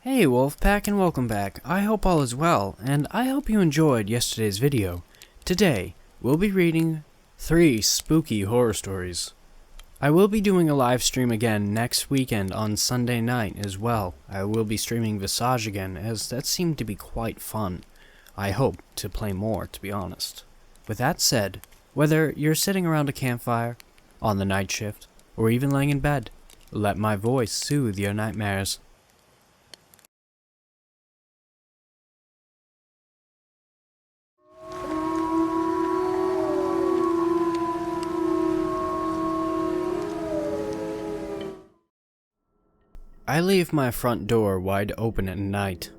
Hey Wolfpack, and welcome back. I hope all is well, and I hope you enjoyed yesterday's video. Today, we'll be reading 3 spooky horror stories. I will be doing a live stream again next weekend on Sunday night as well. I will be streaming Visage again, as that seemed to be quite fun. I hope to play more, to be honest. With that said, whether you're sitting around a campfire, on the night shift, or even laying in bed, let my voice soothe your nightmares. I leave my front door wide open at night.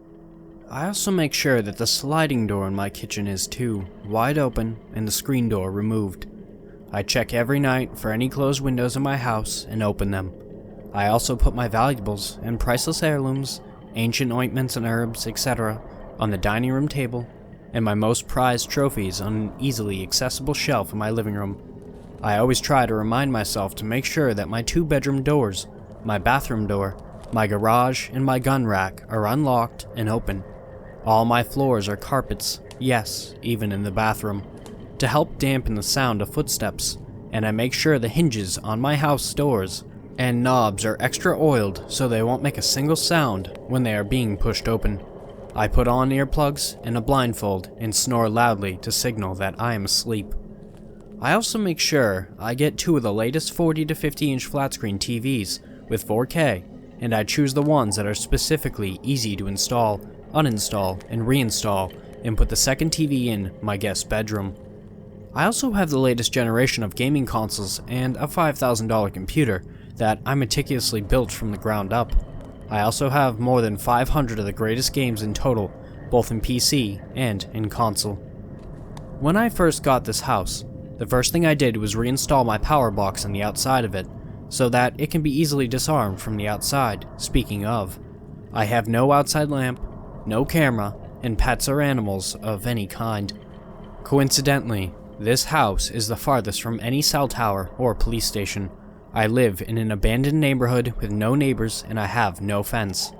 I also make sure that the sliding door in my kitchen is too, wide open and the screen door removed. I check every night for any closed windows in my house and open them. I also put my valuables and priceless heirlooms, ancient ointments and herbs, etc. on the dining room table, and my most prized trophies on an easily accessible shelf in my living room. I always try to remind myself to make sure that my 2-bedroom doors, my bathroom door, my garage, and my gun rack are unlocked and open. All my floors are carpets, yes, even in the bathroom, to help dampen the sound of footsteps, and I make sure the hinges on my house doors and knobs are extra oiled so they won't make a single sound when they are being pushed open. I put on earplugs and a blindfold and snore loudly to signal that I am asleep. I also make sure I get 2 of the latest 40 to 50 inch flat screen TVs with 4K, and I choose the ones that are specifically easy to install, uninstall, and reinstall, and put the second TV in my guest bedroom. I also have the latest generation of gaming consoles and a $5,000 computer that I meticulously built from the ground up. I also have more than 500 of the greatest games in total, both in PC and in console. When I first got this house, the first thing I did was reinstall my power box on the outside of it, so that it can be easily disarmed from the outside. Speaking of, I have no outside lamp, no camera, and pets or animals of any kind. Coincidentally, this house is the farthest from any cell tower or police station. I live in an abandoned neighborhood with no neighbors and I have no fence.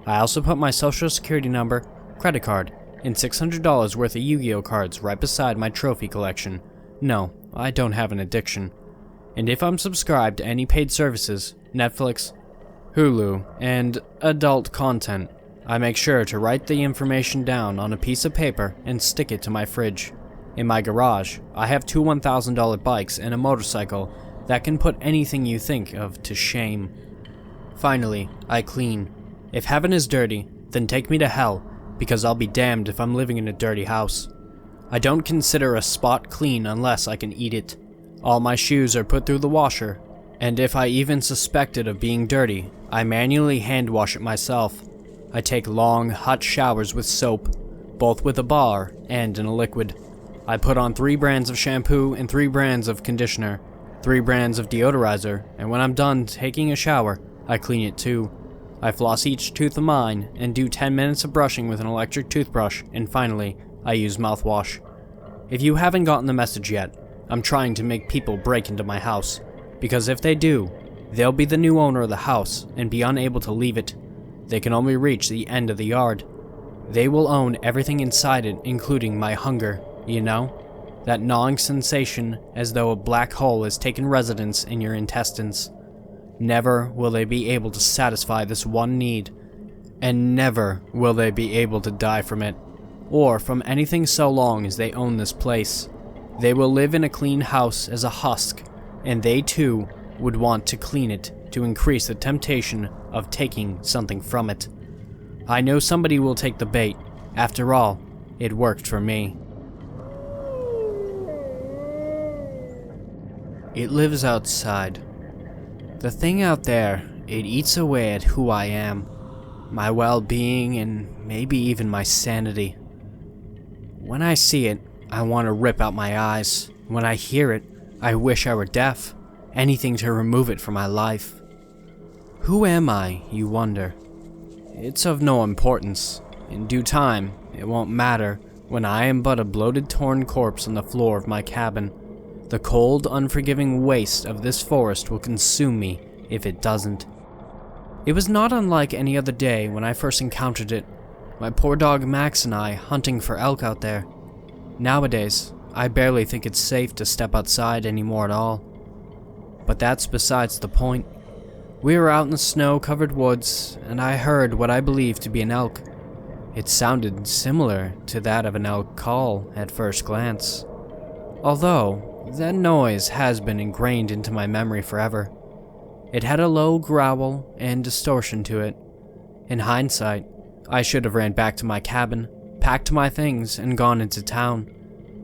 I also put my social security number, credit card, and $600 worth of Yu-Gi-Oh cards right beside my trophy collection. No, I don't have an addiction. And if I'm subscribed to any paid services, Netflix, Hulu, and adult content, I make sure to write the information down on a piece of paper and stick it to my fridge. In my garage, I have 2 $1,000 bikes and a motorcycle that can put anything you think of to shame. Finally, I clean. If heaven is dirty, then take me to hell, because I'll be damned if I'm living in a dirty house. I don't consider a spot clean unless I can eat it. All my shoes are put through the washer, and if I even suspected of being dirty, I manually hand wash it myself. I take long, hot showers with soap, both with a bar and in a liquid. I put on 3 brands of shampoo and 3 brands of conditioner, 3 brands of deodorizer, and when I'm done taking a shower, I clean it too. I floss each tooth of mine and do 10 minutes of brushing with an electric toothbrush, and finally, I use mouthwash. If you haven't gotten the message yet, I'm trying to make people break into my house, because if they do, they'll be the new owner of the house and be unable to leave it. They can only reach the end of the yard. They will own everything inside it, including my hunger, you know? That gnawing sensation as though a black hole has taken residence in your intestines. Never will they be able to satisfy this one need, and never will they be able to die from it, or from anything so long as they own this place. They will live in a clean house as a husk, and they too would want to clean it to increase the temptation of taking something from it. I know somebody will take the bait. After all, it worked for me. It lives outside. The thing out there, it eats away at who I am, my well-being, and maybe even my sanity. When I see it, I want to rip out my eyes. When I hear it, I wish I were deaf. Anything to remove it from my life. Who am I, you wonder? It's of no importance. In due time, it won't matter when I am but a bloated, torn corpse on the floor of my cabin. The cold, unforgiving waste of this forest will consume me if it doesn't. It was not unlike any other day when I first encountered it. My poor dog Max and I hunting for elk out there. Nowadays, I barely think it's safe to step outside anymore at all. But that's besides the point. We were out in the snow-covered woods, and I heard what I believed to be an elk. It sounded similar to that of an elk call at first glance. Although, that noise has been ingrained into my memory forever. It had a low growl and distortion to it. In hindsight, I should have ran back to my cabin, packed my things, and gone into town.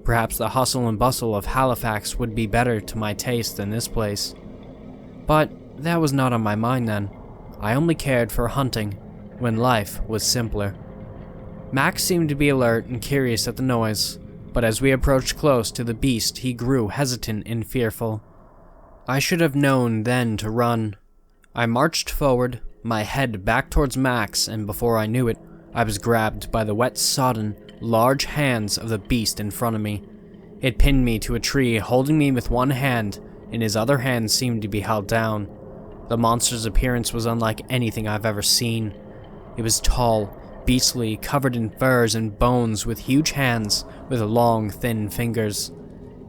Perhaps the hustle and bustle of Halifax would be better to my taste than this place. But that was not on my mind then. I only cared for hunting, when life was simpler. Max seemed to be alert and curious at the noise, but as we approached close to the beast, he grew hesitant and fearful. I should have known then to run. I marched forward, my head back towards Max, and before I knew it, I was grabbed by the wet, sodden, large hands of the beast in front of me. It pinned me to a tree, holding me with one hand, and his other hand seemed to be held down. The monster's appearance was unlike anything I've ever seen. It was tall, beastly, covered in furs and bones, with huge hands with long, thin fingers.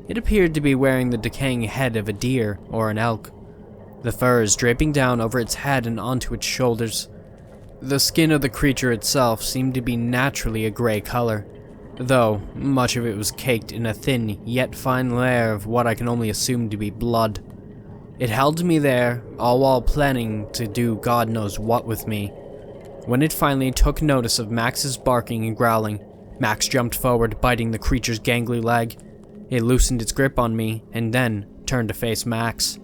It appeared to be wearing the decaying head of a deer or an elk, the furs draping down over its head and onto its shoulders. The skin of the creature itself seemed to be naturally a gray color, though much of it was caked in a thin yet fine layer of what I can only assume to be blood. It held me there, all while planning to do God knows what with me. When it finally took notice of Max's barking and growling, Max jumped forward, biting the creature's gangly leg. It loosened its grip on me, and then turned to face Max.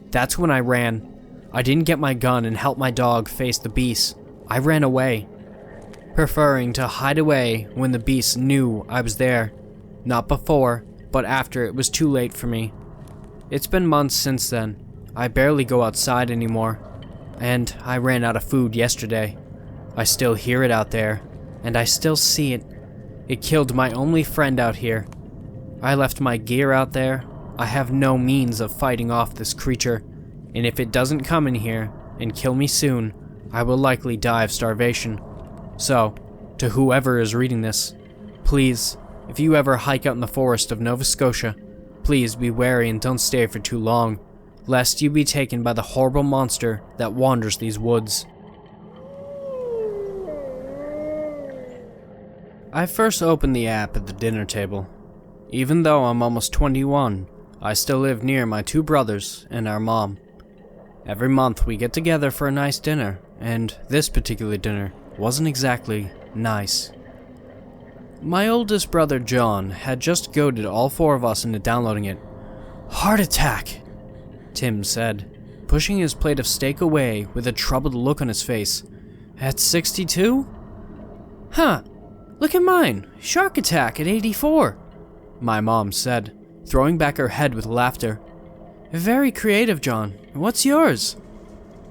That's when I ran. I didn't get my gun and help my dog face the beast. I ran away, preferring to hide away when the beast knew I was there. Not before, but after it was too late for me. It's been months since then. I barely go outside anymore, and I ran out of food yesterday. I still hear it out there, and I still see it. It killed my only friend out here. I left my gear out there. I have no means of fighting off this creature, and if it doesn't come in here and kill me soon, I will likely die of starvation. So, to whoever is reading this, please, if you ever hike out in the forest of Nova Scotia, please be wary and don't stay for too long, lest you be taken by the horrible monster that wanders these woods. I first opened the app at the dinner table. Even though I'm almost 21, I still live near my two brothers and our mom. Every month we get together for a nice dinner, and this particular dinner wasn't exactly nice. My oldest brother John had just goaded all four of us into downloading it. "Heart attack," Tim said, pushing his plate of steak away with a troubled look on his face. "At 62? Huh, look at mine, shark attack at 84, my mom said, throwing back her head with laughter. "Very creative, John. What's yours?"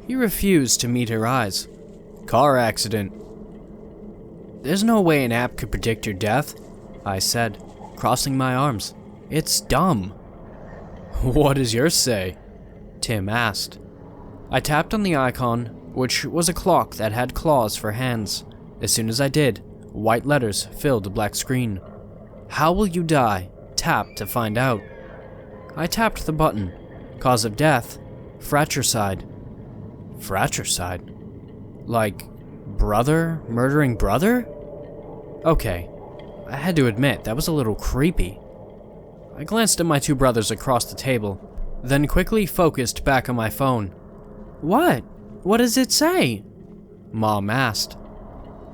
He refused to meet her eyes. "Car accident." "There's no way an app could predict your death," I said, crossing my arms. "It's dumb." "What does yours say?" Tim asked. I tapped on the icon, which was a clock that had claws for hands. As soon as I did, white letters filled the black screen. "How will you die? Tap to find out." I tapped the button. Cause of death, fratricide. Fratricide? Like, brother murdering brother? Okay, I had to admit, that was a little creepy. I glanced at my two brothers across the table, then quickly focused back on my phone. "What? What does it say?" Mom asked.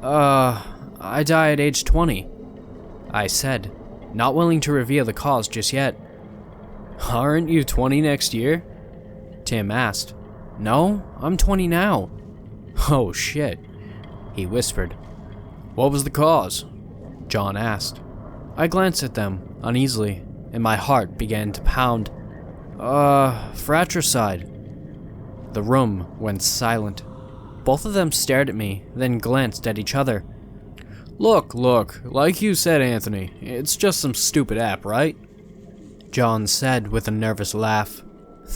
I die at age 20, I said, not willing to reveal the cause just yet. "Aren't you 20 next year?" Tim asked. "No, I'm 20 now." "Oh shit," he whispered. "What was the cause?" John asked. I glanced at them uneasily, and my heart began to pound. Fratricide." The room went silent. Both of them stared at me, then glanced at each other. Look, like you said, Anthony, it's just some stupid app, right?" John said with a nervous laugh.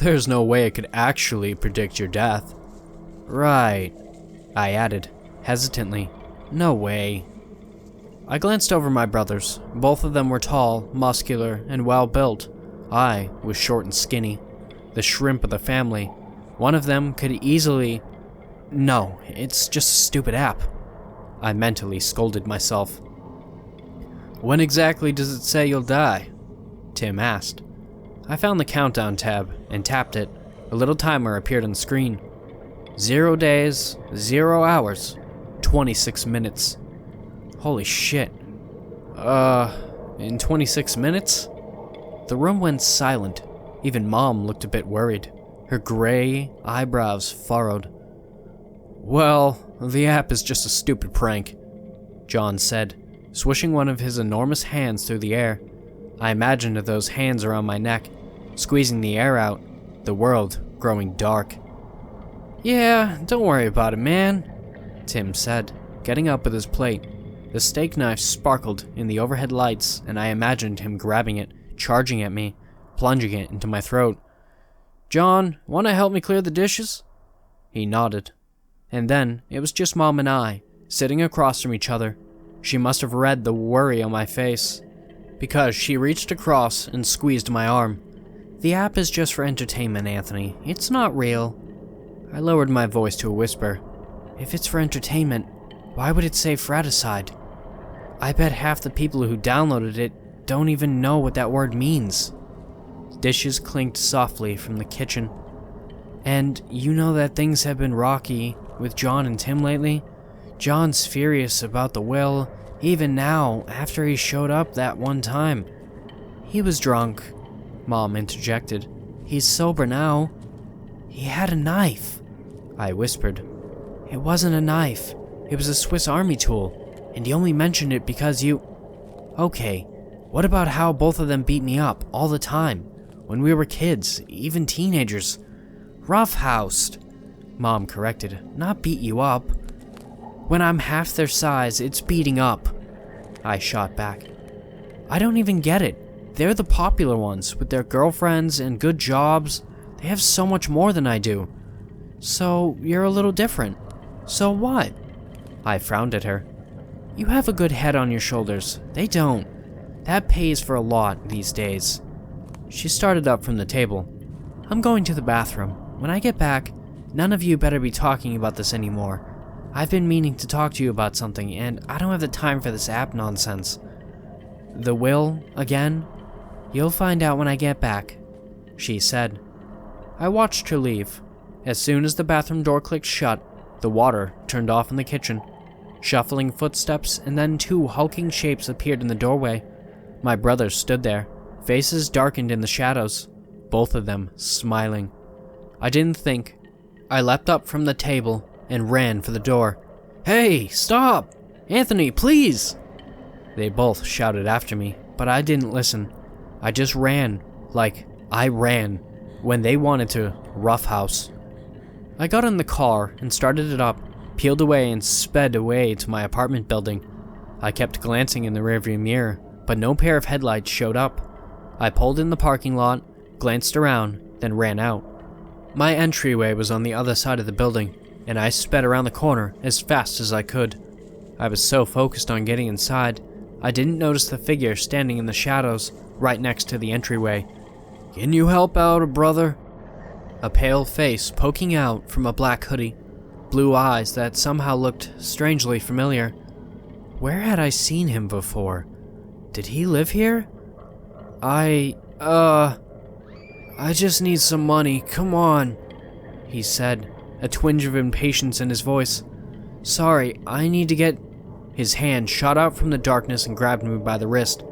"There's no way it could actually predict your death." Right, I added, hesitantly. No way. I glanced over my brothers. Both of them were tall, muscular, and well-built. I was short and skinny, the shrimp of the family. One of them could easily... No, it's just a stupid app. I mentally scolded myself. When exactly does it say you'll die? Tim asked. I found the countdown tab and tapped it. A little timer appeared on the screen. 0 days, 0 hours, 26 minutes. Holy shit. In 26 minutes? The room went silent. Even Mom looked a bit worried. Her gray eyebrows furrowed. Well, the app is just a stupid prank, John said, swishing one of his enormous hands through the air. I imagined those hands around my neck, squeezing the air out, the world growing dark. Yeah, don't worry about it, man, Tim said, getting up with his plate. The steak knife sparkled in the overhead lights, and I imagined him grabbing it, charging at me, plunging it into my throat. John, want to help me clear the dishes? He nodded. And then it was just Mom and I, sitting across from each other. She must have read the worry on my face, because she reached across and squeezed my arm. The app is just for entertainment, Anthony. It's not real. I lowered my voice to a whisper. If it's for entertainment, why would it say fratricide? I bet half the people who downloaded it don't even know what that word means. Dishes clinked softly from the kitchen. And you know that things have been rocky with John and Tim lately? John's furious about the will, even now, after he showed up that one time. He was drunk, Mom interjected. He's sober now. He had a knife, I whispered. It wasn't a knife. It was a Swiss Army tool, and he only mentioned it because you... Okay, what about how both of them beat me up all the time, when we were kids, even teenagers? Roughhoused, Mom corrected, not beat you up. When I'm half their size, it's beating up, I shot back. I don't even get it. They're the popular ones, with their girlfriends and good jobs. They have so much more than I do. So, you're a little different. So what? I frowned at her. You have a good head on your shoulders. They don't. That pays for a lot these days. She started up from the table. I'm going to the bathroom. When I get back, none of you better be talking about this anymore. I've been meaning to talk to you about something, and I don't have the time for this app nonsense. The will, again? You'll find out when I get back, she said. I watched her leave. As soon as the bathroom door clicked shut, the water turned off in the kitchen. Shuffling footsteps, and then 2 hulking shapes appeared in the doorway. My brothers stood there, faces darkened in the shadows, both of them smiling. I didn't think. I leapt up from the table and ran for the door. Hey, stop! Anthony, please! They both shouted after me, but I didn't listen. I just ran, like I ran, when they wanted to roughhouse. I got in the car and started it up, peeled away and sped away to my apartment building. I kept glancing in the rearview mirror, but no pair of headlights showed up. I pulled in the parking lot, glanced around, then ran out. My entryway was on the other side of the building, and I sped around the corner as fast as I could. I was so focused on getting inside, I didn't notice the figure standing in the shadows right next to the entryway. Can you help out, brother? A pale face poking out from a black hoodie, blue eyes that somehow looked strangely familiar. Where had I seen him before? Did he live here? I just need some money, come on, he said, a twinge of impatience in his voice. Sorry, I need to get... His hand shot out from the darkness and grabbed me by the wrist.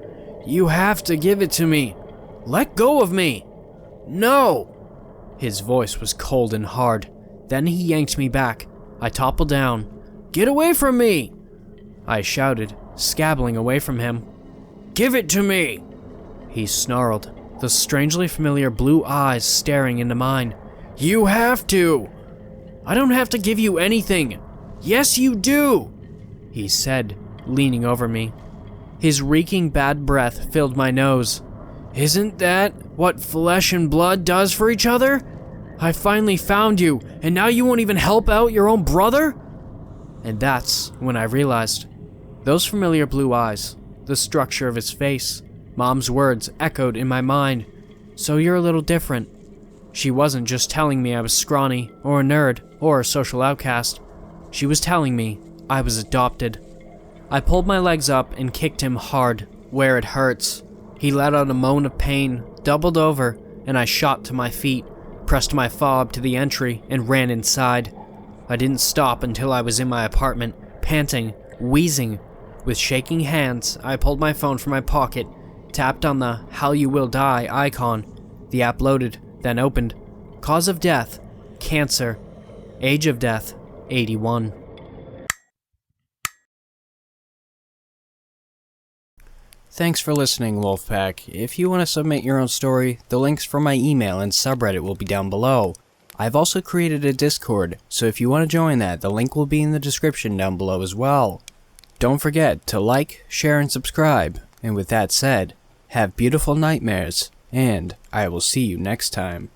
You have to give it to me. Let go of me. No! His voice was cold and hard. Then he yanked me back. I toppled down. Get away from me! I shouted, scabbling away from him. Give it to me! He snarled, the strangely familiar blue eyes staring into mine. You have to! I don't have to give you anything! Yes, you do! He said, leaning over me. His reeking bad breath filled my nose. Isn't that what flesh and blood does for each other? I finally found you, and now you won't even help out your own brother? And that's when I realized. Those familiar blue eyes, the structure of his face, Mom's words echoed in my mind. So you're a little different. She wasn't just telling me I was scrawny, or a nerd, or a social outcast. She was telling me I was adopted. I pulled my legs up and kicked him hard, where it hurts. He let out a moan of pain, doubled over, and I shot to my feet, pressed my fob to the entry, and ran inside. I didn't stop until I was in my apartment, panting, wheezing. With shaking hands, I pulled my phone from my pocket, tapped on the "How You Will Die" icon. The app loaded, then opened. Cause of death, cancer. Age of death, 81. Thanks for listening, Wolfpack. If you want to submit your own story, the links for my email and subreddit will be down below. I've also created a Discord, so if you want to join that, the link will be in the description down below as well. Don't forget to like, share, and subscribe. And with that said, have beautiful nightmares, and I will see you next time.